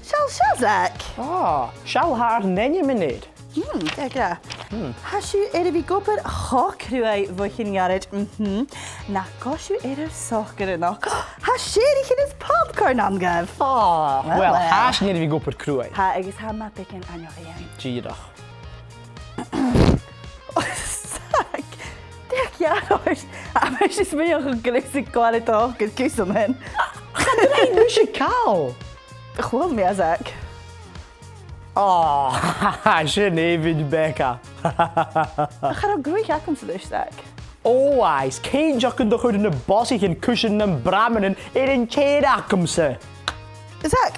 seo. Zach. Shall haar nenje meneer. Daar gra. Has u fi gwybod crwy fwy chi'n iarid? Na gos u soccer yno. Has seri chi'n popcorn am gaf? Wel, haas niet wie gopper kroei. Ha, agos ha ma bacon anioch iawn. Gierig. Zach. Dech iaroes. A mae eisiau smyioch yn glis i gwared o'ch gyda gys am hyn. Geen muzikaal. Gewoon meer, Zach. Zin even Becca. Ga er groeig ac om te dus, Zach. Oais, geen jakken de goed in de bossie en kussen en brammen en een cheer akkumse. Zach,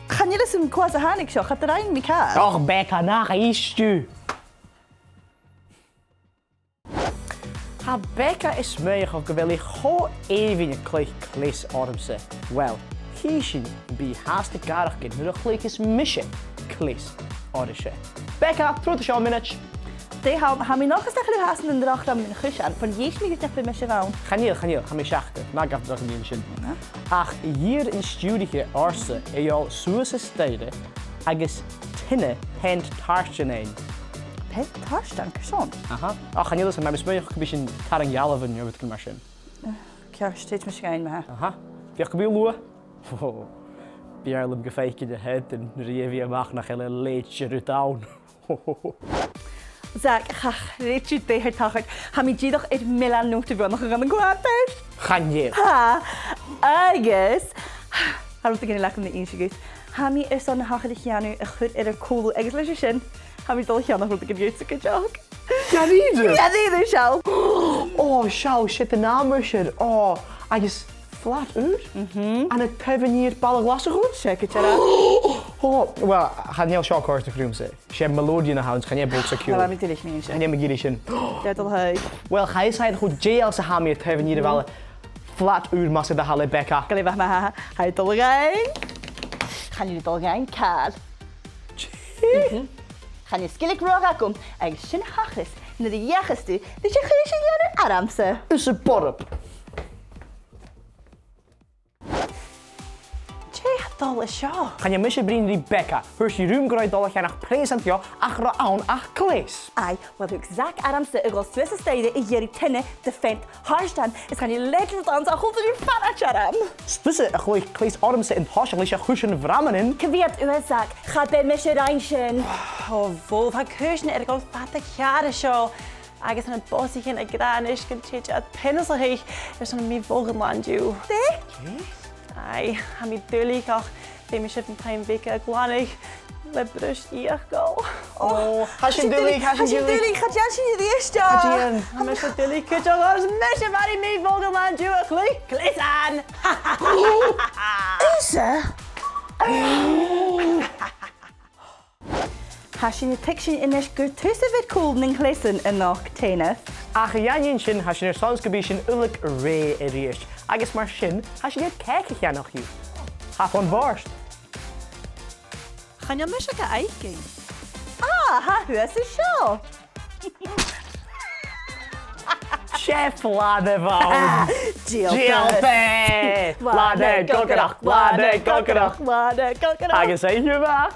gaan jullie zijn kwaad hanik zo? Gaat er een mee kaart? Och, Becca, na is je. Ha Becca is meeg of gewillig go even je klees ademse. Wel, kiesje bij haastig garig in de gelijkes misje klees ademse. Becca, trots jou minute. Die gaan we nog eens tegen de haasten en dracht aan mijn gus aan. Van jees me gezegd bij misje wel. Ga me schachten. Maar ik heb dat niet in. Ach, hier in studie arse al Suisse steden. Agus tinne hent taartje een. Het taartje persoon. Aha. Ach, gaan jullie zijn maar besmeer een beetje tarang jalen je het maar zijn. Ik heb steeds misschien maar. Aha. Wie heb je loe? Bierlem gefeikje de het en revie mag nog hele leedje rutaan. Zach, ga ritje tegen taart. Ga me je toch het Milan nog te doen nog gaan kwaad. Gaan je? Ha. Agus. Hallo te gaan lekker met eens goed. Ga me is dan hagen de janu een goed en cool. Agus lezen. Ga me toch janu goed ik het je joke. Ja, niet. Ja, nee, zo. Oh, zo shit de naam shit. Oh, agus flat uur. En het hebben hier ballen glassen goed. Check het uit. Oh, wel, gaan heel shock horse de groom zijn. Je hebt melodie in de hand, gaan je boek secure. Laat me dit niet En je moet hier in. Ja, dat hij. Wel, ga je zeggen goed JL ze gaan het hebben hier wel flat uur massa de halle Becca. Kan je weg maar hij het al gaan. Gaan jullie het al gaan kaal. Gaan je skillik roga kom. Eigenlijk zijn hachjes naar de jagers toe. Dus je geeft je de Adamse. Is een porp. Dat is zo. Gaan je misje vriend Rebecca. Heurs je ruimgroei dollar gaan nog present jou achter aan ach klees. Ai, wat ik zag Adamse ik als Zwitser steden in jullie tenne de vent harstaan. Is gaan je lekker dansen aan goed voor je fanatjaram. Spisse een goeie klees ademse in het hasje lis je goed in vrammen in. Ik weet uw zaak. Gaat bij misje reinschen. Oh, vol van keuzen er al 50 jaar zo. Ik is aan het bosje en ik gedaan is het uit penselheeg. Er zijn meer volgend jou. Nee? Ai, aan mijn duidelijk ook. Die me shift een paar weken Clann. Let brust hier go. Oh, has je duidelijk, Gaat jij de eerste? Hij met zijn duidelijk kutje als mesje waar hij mee volgend jou. Chleasan. Is ze? Has je tekstje in is goed tussen het cool en chleasan en nog tennis? Ach janjin has je er soms gebieden ulik reageert. Agus maar shin has je dit kijken ja nog hier. Ga van worst. Gaan je mesje kijken? Ha, hoe is het zo? Chef lade van. Gilpe. Lade kokkerdag. Lade kokkerdag. Agus zeg je maar.